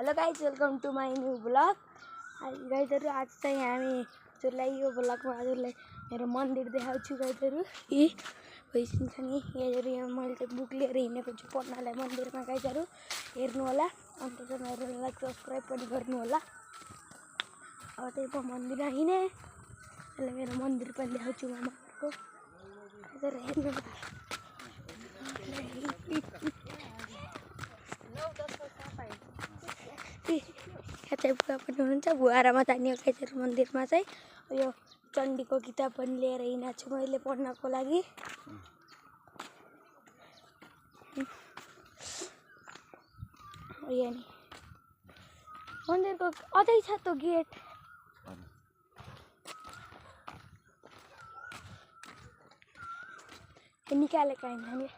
Hello guys, welcome to my new blog. गाइजहरू आज चाहिँ हामीहरूलाई यो ब्लगमा हजुरलाई मेरो मन्दिर देखाउँछु। गाइजहरू यी भइसकिन्छ नि गाइजहरू, यहाँ मैले चाहिँ बुक लिएर हिँडेको छु पढ्नलाई मन्दिरमा। गाइजहरू हेर्नु होला, अन्त चाहिँ लाइक सब्सक्राइब पनि गर्नु होला। अब चाहिँ म मन्दिरमा हिँडेँ, अहिले मेरो मन्दिर पनि देखाउँछु मामाको। गाइजहरू हेर्नु होला। यहाँ चाहिँ बुवा पनि हुनुहुन्छ, बुवारामा जाने गाइजहरू मन्दिरमा चाहिँ। यो चण्डीको किताब पनि लिएर हिँडेको छु मैले पढ्नको लागि। यहाँ नि मन्दिरको अझै छ त्यो गेट। निकालेको होइन नि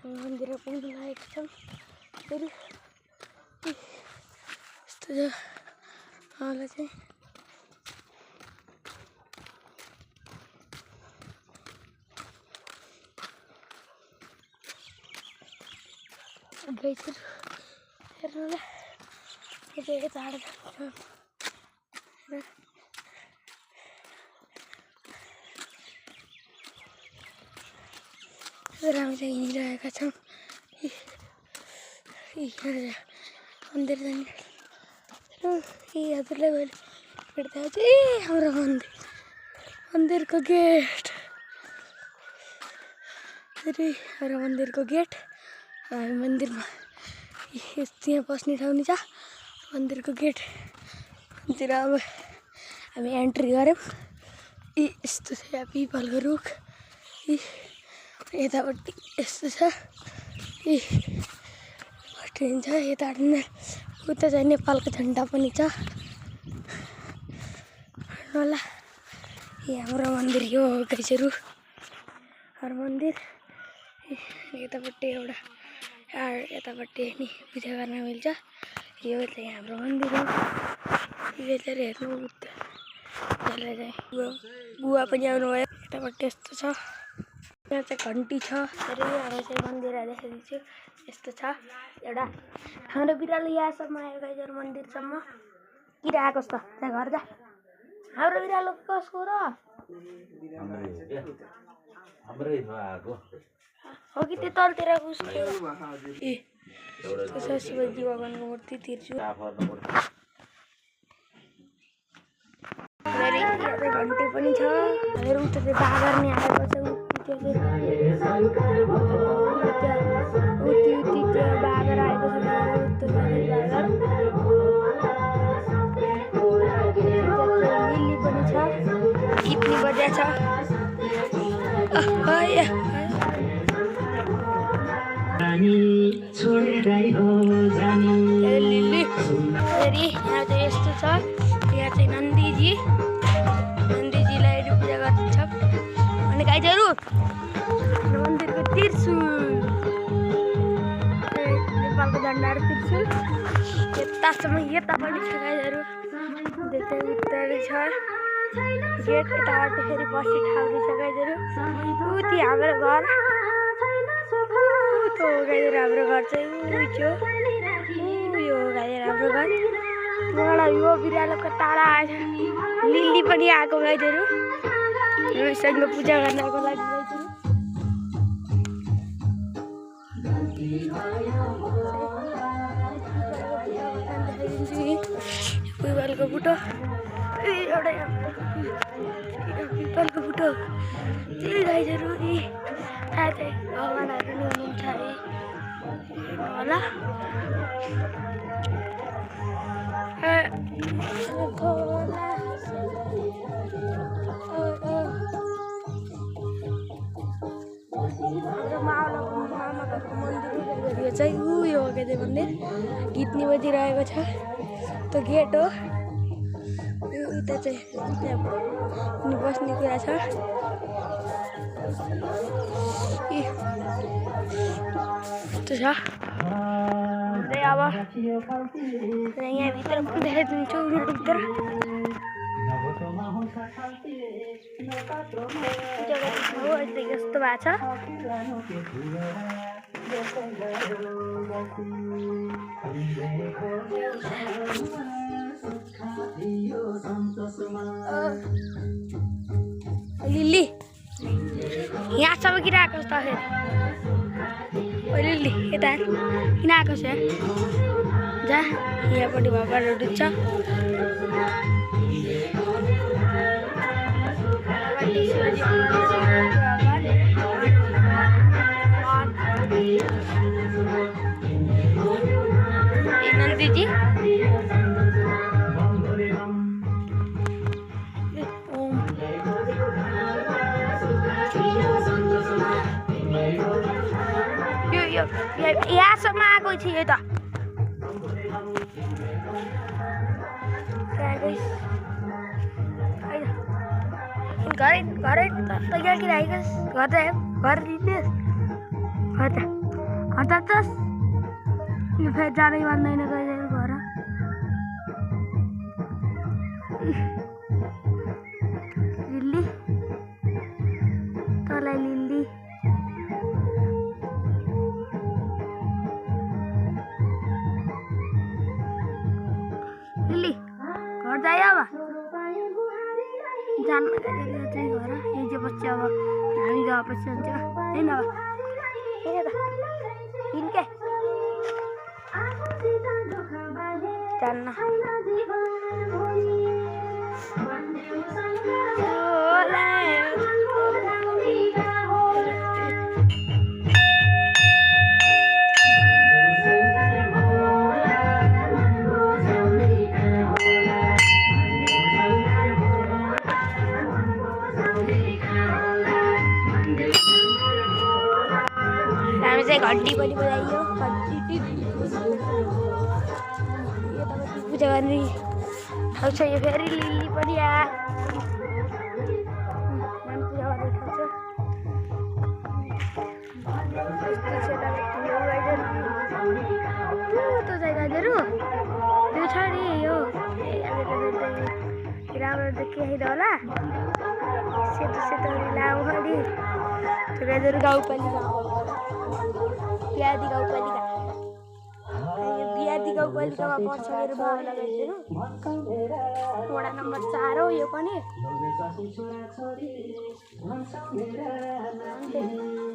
मन्दिर पुग्नु लागेको छौँ। फेरि यस्तो छ मलाई चाहिँ गाइजहरू हेर्नु होला। यता हामी चाहिँ हिँडिरहेका छौँ। मन्दिर जाने हजुरलाई मैले भेट्दा चाहिँ हाम्रो मन्दिरको गेट। फेरि हाम्रो मन्दिरको गेट। हामी मन्दिरमा त्यहाँ बस्ने ठाउँ नि छ मन्दिरको गेट। मन्दिर अब हामी एन्ट्री गऱ्यौँ। यस्तो छ यहाँ पिपलको रुख। यतापट्टि यस्तो छ। ट्रेन छ यता। उता चाहिँ नेपालको झन्डा पनि छ होला। हाम्रो मन्दिर यो गाइजहरू, हाम्रो मन्दिर यतापट्टि एउटा यतापट्टि नि पूजा गर्न मिल्छ। यो चाहिँ हाम्रो मन्दिर हो। यो चाहिँ हेर्नु यसलाई चाहिँ बुवा पनि आउनुभयो। यतापट्टि यस्तो छ। यहाँ चाहिँ घन्टी छ। फेरि हामी चाहिँ मन्दिर देखाइदिन्छु। यस्तो छ एउटा। हाम्रो बिरालो यहाँसम्म आयो गाइजहरू मन्दिरसम्म। किन आएको त त्यहाँ घर जा। हाम्रो बिरालो कसको र हो कि त्यो तलतिर उसको शिवजी भगवानको मूर्ति तिर्छु। घन्टी पनि छ। मेरो उता चाहिँ बागर नि आएको छ। त्यो बागर आएको छ। लिली पनि छ। कितनी बजा छ। लिली फेरि यहाँ चाहिँ यस्तो छ। यहाँ चाहिँ नन्दीजीलाई पूजा गर्छ। अनि गाइजहरू मन्दिरको त्रिशूल, नेपालको झन्डाहरू त्रिशूल यतासम्म यता पनि छ गाइजहरू। उता छ गेट। यताबाट फेरि बस्ने ठाउँ छ गाइजहरू। उति हाम्रो घर गाइजहरू। हाम्रो घर चाहिँ यो गाइजहरू हाम्रो घर। मलाई यो बिरालोको टाढा आएछ। लिली पनि आएको गाइजहरू हामीसँग पूजा गर्नको लागि गाइजहरू। पिपलको बुटो एउटा पिपलको बुटो त्यही गाइजहरू। चाहिँ भगवानहरू नि हुनुहुन्छ अरे होला। मामाको मन्दिर यो चाहिँ उयो हो क्या मन्दिर। गीतनी बजिरहेको छ। त्यो गेट हो। उता चाहिँ त्यहाँ बस्ने कुरा छ। यस्तो छ। अब यहाँभित्र देखाइदिन्छु। यहाँभित्र यस्तो भएको छ। लिली यहाँसम्म किन आएको छ त फेरि? लिली यता किन आएको छ? जा यहाँपट्टि भगवान्हरू डुब्छ। नन्दीजी यहाँसम्म आएको थियो त। घरै तैयार कि आइगस् घर त घर दिनुहोस् घर त फेरि जानै मान्दैन गइरहेको घर। लिली तँलाई लिली लिली घर जायो अब जान चाहिँ घर हिजोपछि अब हामी गएपछि हुन्छ होइन। अब हिँड्के जान्न हामी चाहिँ घन्टी पनि बजाइयो। पूजा गर्ने ठाउँ छ यो। फेरि लिली पनि पूजा गर्ने ठाउँ छ। जग्गाहरू यो छ नि यो राम्रो देखिँदैन होला। सेतो सेतो लामो नि गाईहरू गाउँपालिका बिहादी गाउँपालिका बिहादी गाउँपालिकामा पर्छ मेरो बाबालाई गाईहरू। वडा नम्बर 4 हो यो पनि।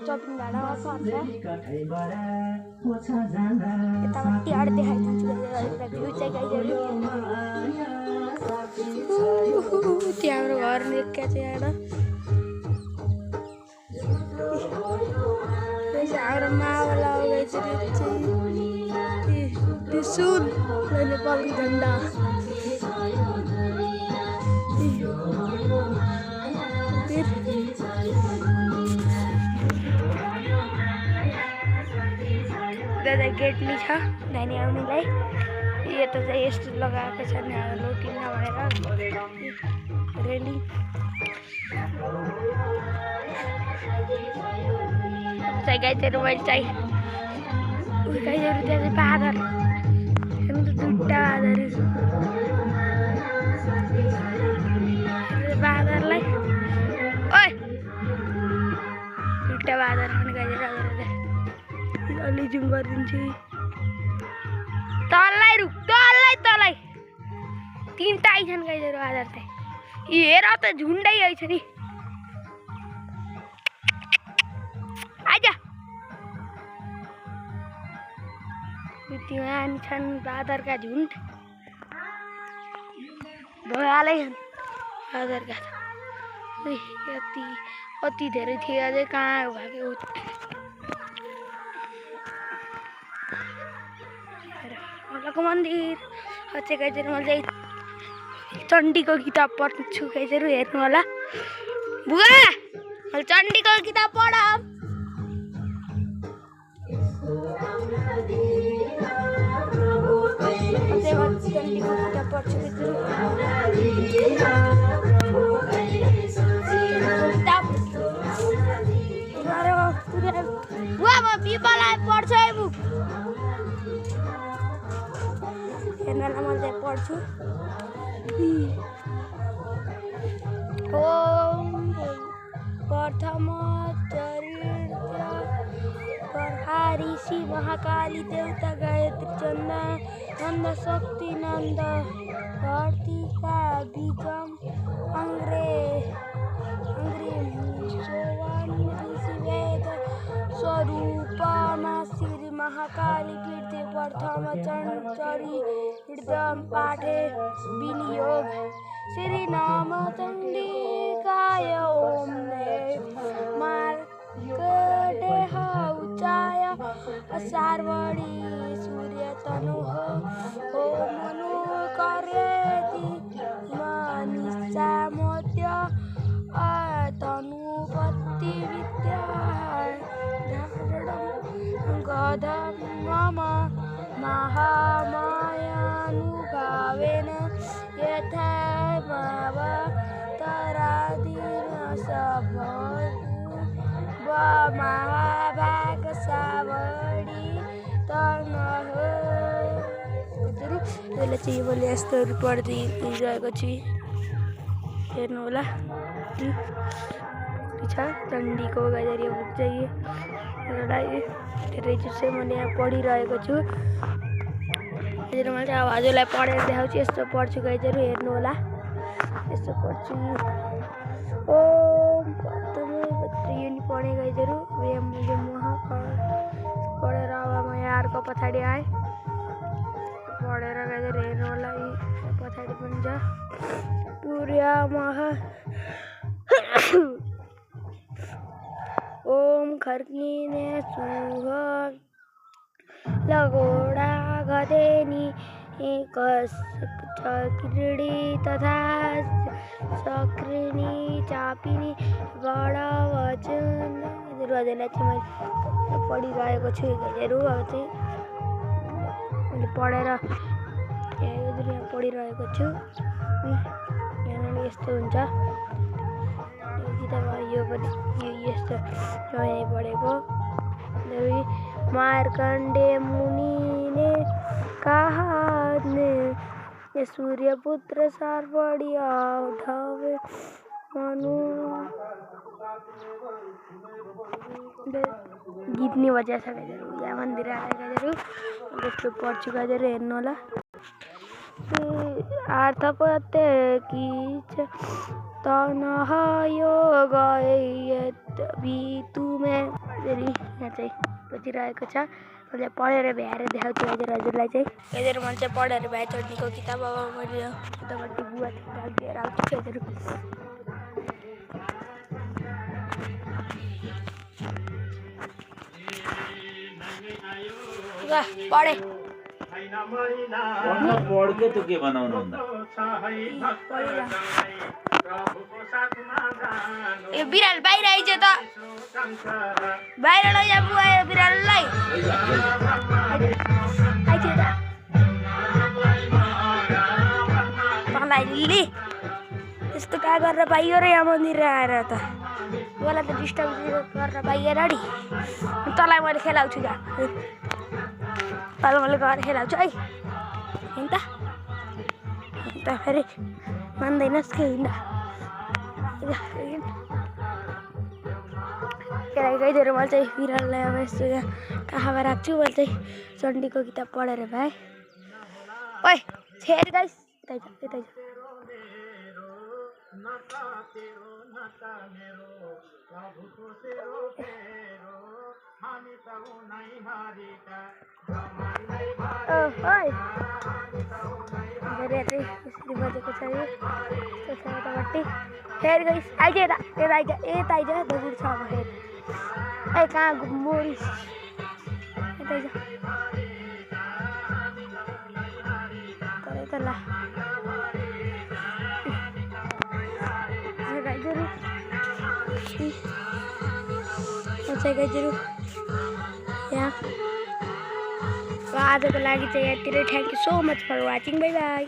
चपिङ भाडामा पर्छ। यतापट्टि अरू देखाइदिन्छु भ्यू चाहिँ गाईहरू। त्यहाँ हाम्रो घर देखिया चाहिँ एउटा हाम्रो मावाला त्रिशूल नेपालको झन्डा। गेटली छ जाने आउनेलाई। यता चाहिँ यस्तो लगाएको छ नि रोटी नभएर रेलिङ। चाहिँ गाईहरू मैले चाहिँ गाईहरू त्यहाँ चाहिँ बाँदर हेर्नु त दुईवटा बाँदरलाई ओइ दुईवटा बाँदर पनि गाईहरू अलि जुम गरिदिन्छु। तलै रुख तलै 3टा आइछन् गाईहरू बाँदर चाहिँ। हेर त झुन्डै आइछ नि। आइज त्यहाँ छन् बाँदरका झुन्ड भइहालै छन् बाँदरका। अति धेरै थियो अझै कहाँ भएको। को मन्दिर चाहिँ गाईहरू मैले चाहिँ चण्डीको किताब पढ्छु गाईहरू हेर्नु होला। बुवा मैले चण्डीको किताब पढ। चण्डीको किताब पढ्छु बुवा म बिपालाई पढ्छु है बुक हेर्नलाई म चाहिँ पढ्छु। ऋषि महाकाली देवता गायत्री चंदा नंद शक्ति नंद कार्तिका बीजम अंग्रे सोवन ऋषि वेद स्वरूपमा श्री महाकाली कीर्ति प्रथम चंचरी हृदय पाठे विनियोग श्री नाम चंडिकाय ओम मार्कडेह उच्चाय सार्वणी सूर्य तनु हो मनु करेति मनीषा मोद्य तनुपत्ति विद्या गद मम महामायानुभावेन यथा तरादीन महाभाग सावडी तनह यसलाई चाहिँ मैले यस्तोहरू पढ्दै रहेको छु हेर्नु होला छ चण्डीको गाइजहरू बुक चाहिँ यसलाई धेरै चाहिँ मैले यहाँ पढिरहेको छु हजुर मैले अब हजुरलाई पढेर देखाउँछु यस्तो पढ्छु गाइजहरू हेर्नु होला यस्तो पढ्छु ओम यो नि पढेँ गाइजहरू मैले पढेर अब म यहाँ अर्को पछाडि आएँ पढेर गाइजहरू हेर्नु होला पछाडि पनि छ सूर्य महा ओम खर्किने सुह लगोडा गदेनी क्रीडी तथा सक्रिणी चापिनी बडा वचन हजुरलाई चाहिँ मैले पढिरहेको छु हजुरहरू अब चाहिँ मैले पढेर यहाँ पढिरहेको छु यहाँनिर यस्तो हुन्छ यो पनि यो यस्तो यहाँ पढेको मार्कण्डे मुनिले कहाने सूर्यपुत्र सार्वडी उठावे मनु गीत नि बजा छ गाइजहरू यहाँ मन्दिर आएर गाइजहरू जस्तो पढ्छु गाइजहरू हेर्नु होला अर्थ प्रत्येकी तनह योग भितुमे यहाँ चाहिँ बजिरहेको छ मैले पढेर भ्याएर देखाउँछु हजुरलाई चाहिँ हेरेर मैले चाहिँ पढेर भ्या चण्डीको किताब अब मैले उतापट्टि बुवा लिएर आउँछु हजुर पढे पढ के तँ के बनाउनु हुन्छ यो बिराल बाहिर आइज त बाहिर लैजा बुवा यो बिराललाई लिली यस्तो कहाँ गरेर पाइयो र यहाँ मन्दिर आएर त मलाई त डिस्टर्ब गरेर पाइयो र नि तँलाई मैले खेलाउँछु जा तँलाई मैले गएर खेलाउँछु है हिँड त फेरि मान्दैनस् कि हिँड गइदिएर मैले चाहिँ बिराललाई अब यस्तो यहाँ कहाँमा राख्छु मैले चाहिँ चण्डीको किताब पढेर भाइ ओइ छेरी गाइस यतै बजेको छ यतापट्टि फेरि गाइस आइज यता आइज दगुर छ अब फेरि ए कहाँ मोरिस यता आइज तर ला गाइजहरू यहाँ आजको लागि चाहिँ यतिरै thank you so much for watching bye by